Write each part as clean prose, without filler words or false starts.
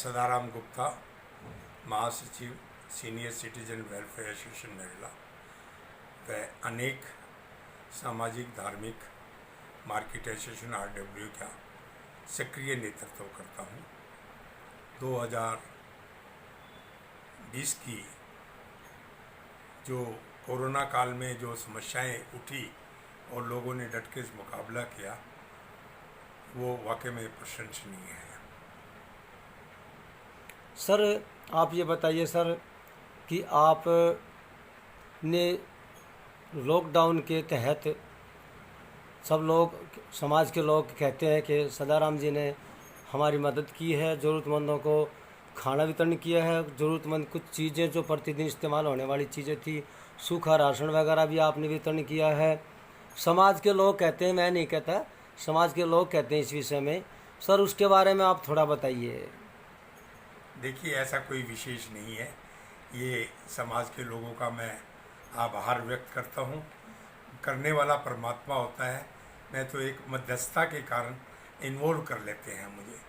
सदाराम गुप्ता, महासचिव senior citizen welfare association Narela व अनेक सामाजिक धार्मिक मार्केट एसोसिएशन RW का सक्रिय नेतृत्व करता हूँ। 2020 की जो कोरोना काल में जो समस्याएं उठी और लोगों ने डट के मुकाबला किया, वो वाकई में प्रशंसनीय है। सर, आप ये बताइए सर कि आप ने लॉकडाउन के तहत सब लोग, समाज के लोग कहते हैं कि सदाराम जी ने हमारी मदद की है, ज़रूरतमंदों को खाना वितरण किया है, ज़रूरतमंद कुछ चीज़ें जो प्रतिदिन इस्तेमाल होने वाली चीज़ें थी, सूखा राशन वगैरह भी आपने वितरण किया है। समाज के लोग कहते हैं, मैं नहीं कहता, समाज के लोग कहते हैं इस विषय में। सर, उसके बारे में आप थोड़ा बताइए। देखिए, ऐसा कोई विशेष नहीं है, ये समाज के लोगों का मैं आभार व्यक्त करता हूँ। करने वाला परमात्मा होता है, मैं तो एक मध्यस्थता के कारण इन्वॉल्व कर लेते हैं मुझे।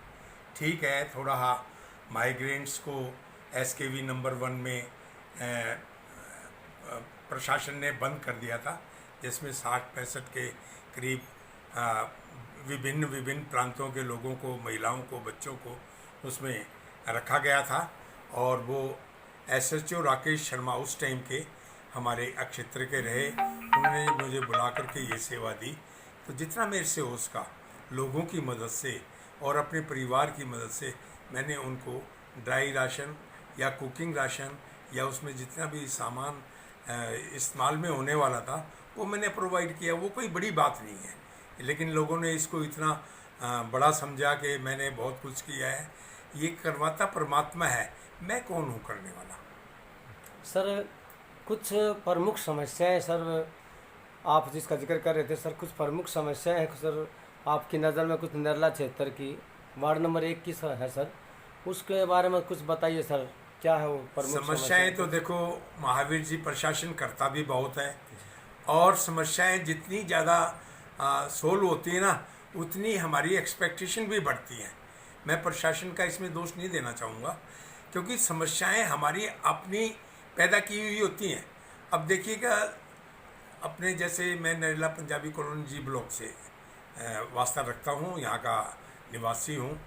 ठीक है, थोड़ा माइग्रेंट्स को SKV नंबर 1 में प्रशासन ने बंद कर दिया था, जिसमें 60-65 के करीब विभिन्न प्रांतों के लोगों को, महिलाओं को, बच्चों को उसमें रखा गया था। और वो SHO राकेश शर्मा उस टाइम के हमारे क्षेत्र के रहे, उन्होंने मुझे बुला करके ये सेवा दी। तो जितना मेरे से हो उसका लोगों की मदद से और अपने परिवार की मदद से मैंने उनको ड्राई राशन या कुकिंग राशन या उसमें जितना भी सामान इस्तेमाल में होने वाला था वो मैंने प्रोवाइड किया। वो कोई बड़ी बात नहीं है, लेकिन लोगों ने इसको इतना बड़ा समझा कि मैंने बहुत कुछ किया है। ये करवाता परमात्मा है, मैं कौन हूँ करने वाला। सर, कुछ प्रमुख समस्याएं सर आप जिसका जिक्र कर रहे थे सर, कुछ प्रमुख समस्याएं हैं सर आपकी नज़र में, कुछ नरेला क्षेत्र की वार्ड नंबर 1 की है सर, उसके बारे में कुछ बताइए सर, क्या है वो प्रमुख समस्याएं? तो देखो, महावीर जी प्रशासन करता भी बहुत है और समस्याएं जितनी ज़्यादा सोल्व होती है ना, उतनी हमारी एक्सपेक्टेशन भी बढ़ती है। मैं प्रशासन का इसमें दोष नहीं देना चाहूँगा, क्योंकि समस्याएं हमारी अपनी पैदा की हुई होती हैं। अब देखिएगा, अपने जैसे मैं Narela Punjabi colony G block से वास्ता रखता हूँ, यहाँ का निवासी हूँ,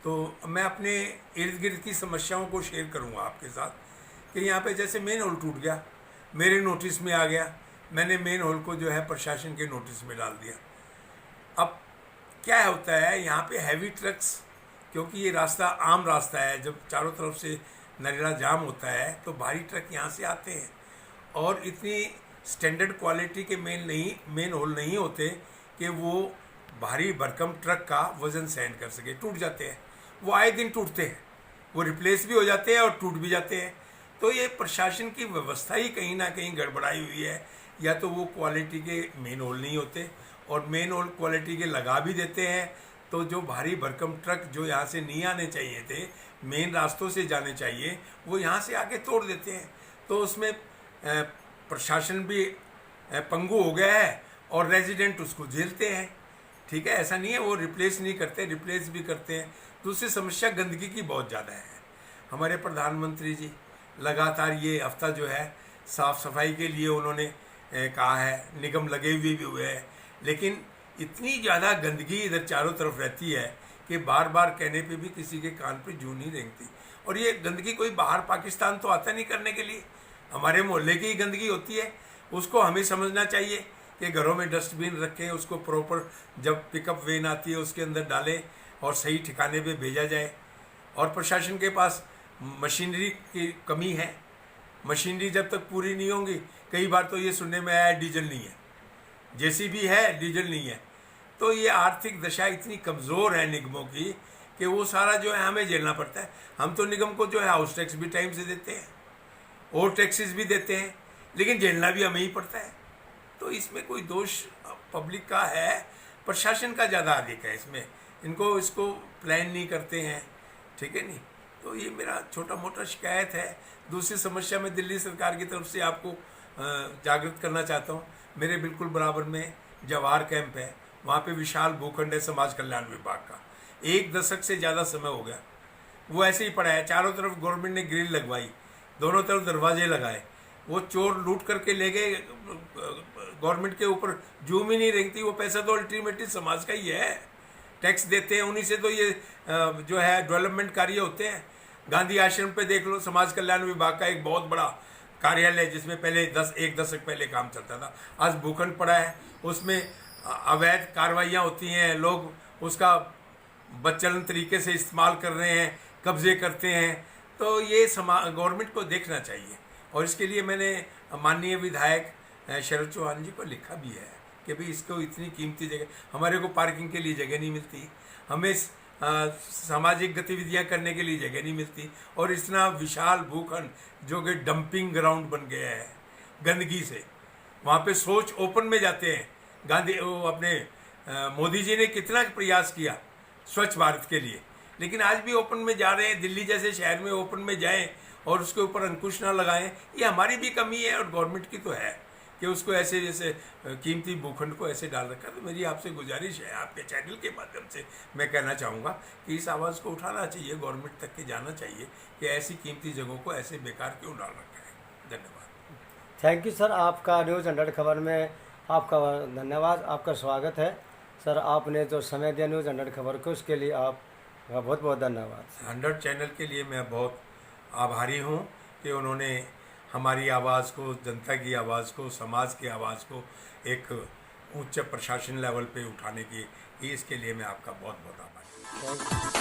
तो मैं अपने इर्द गिर्द की समस्याओं को शेयर करूँगा आपके साथ कि यहाँ पे जैसे मेन होल टूट गया, मेरे नोटिस में आ गया, मैंने मेन होल को जो है प्रशासन के नोटिस में डाल दिया। अब क्या होता है, यहाँ पे हैवी ट्रक्स, क्योंकि ये रास्ता आम रास्ता है, जब चारों तरफ से नरेला जाम होता है तो भारी ट्रक यहाँ से आते हैं और इतनी स्टैंडर्ड क्वालिटी के मेन होल नहीं होते कि वो भारी भरकम ट्रक का वज़न सहन कर सके, टूट जाते हैं। वो आए दिन टूटते हैं, वो रिप्लेस भी हो जाते हैं और टूट भी जाते हैं। तो ये प्रशासन की व्यवस्था ही कहीं ना कहीं गड़बड़ाई हुई है, या तो वो क्वालिटी के मेन होल नहीं होते और मेन होल क्वालिटी के लगा भी देते हैं, तो जो भारी भरकम ट्रक जो यहाँ से नहीं आने चाहिए थे, मेन रास्तों से जाने चाहिए, वो यहाँ से आके तोड़ देते हैं। तो उसमें प्रशासन भी पंगु हो गया है और रेजिडेंट उसको झेलते हैं। ठीक है, ऐसा नहीं है वो रिप्लेस नहीं करते, रिप्लेस भी करते हैं। दूसरी समस्या गंदगी की बहुत ज़्यादा है। हमारे प्रधानमंत्री जी लगातार ये हफ्ता जो है साफ़ सफाई के लिए उन्होंने कहा है, निगम लगे हुए हैं, लेकिन इतनी ज़्यादा गंदगी इधर चारों तरफ रहती है कि बार बार कहने पे भी किसी के कान पे जूं नहीं रेंगती। और ये गंदगी कोई बाहर पाकिस्तान तो आता नहीं करने के लिए, हमारे मोहल्ले की ही गंदगी होती है। उसको हमें समझना चाहिए कि घरों में डस्टबिन रखें, उसको प्रॉपर जब पिकअप वैन आती है उसके अंदर डालें और सही ठिकाने पे भेजा जाए। और प्रशासन के पास मशीनरी की कमी है, मशीनरी जब तक पूरी नहीं होंगी, कई बार तो ये सुनने में आया डीजल नहीं है, JCB है, डीजल नहीं है। तो ये आर्थिक दशा इतनी कमज़ोर है निगमों की कि वो सारा जो है हमें झेलना पड़ता है। हम तो निगम को जो है हाउस टैक्स भी टाइम से देते हैं और टैक्सेस भी देते हैं, लेकिन झेलना भी हमें ही पड़ता है। तो इसमें कोई दोष पब्लिक का है, प्रशासन का ज़्यादा अधिक है इसमें, इसको प्लान नहीं करते हैं। ठीक है नहीं, तो ये मेरा छोटा मोटा शिकायत है। दूसरी समस्या मैं दिल्ली सरकार की तरफ से आपको जागृत करना चाहता हूँ। मेरे बिल्कुल बराबर में जवाहर कैंप है, वहाँ पे विशाल भूखंड है समाज कल्याण विभाग का। 1 दशक से ज़्यादा समय हो गया, वो ऐसे ही पड़ा है। चारों तरफ गवर्नमेंट ने ग्रिल लगवाई, दोनों तरफ दरवाजे लगाए, वो चोर लूट करके ले गए, गवर्नमेंट के ऊपर जूम ही नहीं रेंगती। वो पैसा तो अल्टीमेटली समाज का ही है, टैक्स देते हैं, उन्हीं से तो ये जो है डेवलपमेंट कार्य होते हैं। गांधी आश्रम पे देख लो, समाज कल्याण विभाग का एक बहुत बड़ा कार्यालय जिसमें पहले एक दशक पहले काम चलता था, आज भूखंड पड़ा है, उसमें अवैध कार्रवाइयाँ होती हैं, लोग उसका बदचलन तरीके से इस्तेमाल कर रहे हैं, कब्जे करते हैं। तो ये गवर्नमेंट को देखना चाहिए, और इसके लिए मैंने माननीय विधायक शरद चौहान जी को लिखा भी है कि भाई इसको इतनी कीमती जगह, हमारे को पार्किंग के लिए जगह नहीं मिलती, हमें सामाजिक गतिविधियां करने के लिए जगह नहीं मिलती, और इतना विशाल भूखंड जो कि डंपिंग ग्राउंड बन गया है गंदगी से, वहाँ पे सोच ओपन में जाते हैं। मोदी जी ने कितना प्रयास किया स्वच्छ भारत के लिए, लेकिन आज भी ओपन में जा रहे हैं। दिल्ली जैसे शहर में ओपन में जाएं और उसके ऊपर अंकुश ना लगाएं, ये हमारी भी कमी है, और गवर्नमेंट की तो है कि उसको ऐसे जैसे कीमती भूखंड को ऐसे डाल रखा। तो मेरी आपसे गुजारिश है, आपके चैनल के माध्यम से मैं कहना चाहूँगा कि इस आवाज़ को उठाना चाहिए, गवर्नमेंट तक के जाना चाहिए कि ऐसी कीमती जगहों को ऐसे बेकार क्यों डाल रखा है। धन्यवाद। थैंक यू सर, आपका न्यूज़ 100 खबर में आपका धन्यवाद, आपका स्वागत है सर। आपने जो समय दिया न्यूज़ 100 खबर को, उसके लिए आपका बहुत बहुत धन्यवाद। 100 चैनल के लिए मैं बहुत आभारी हूँ कि उन्होंने हमारी आवाज़ को, जनता की आवाज़ को, समाज की आवाज़ को एक उच्च प्रशासन लेवल पे उठाने की, इसके लिए मैं आपका बहुत बहुत आभारी हूँ। Thank you.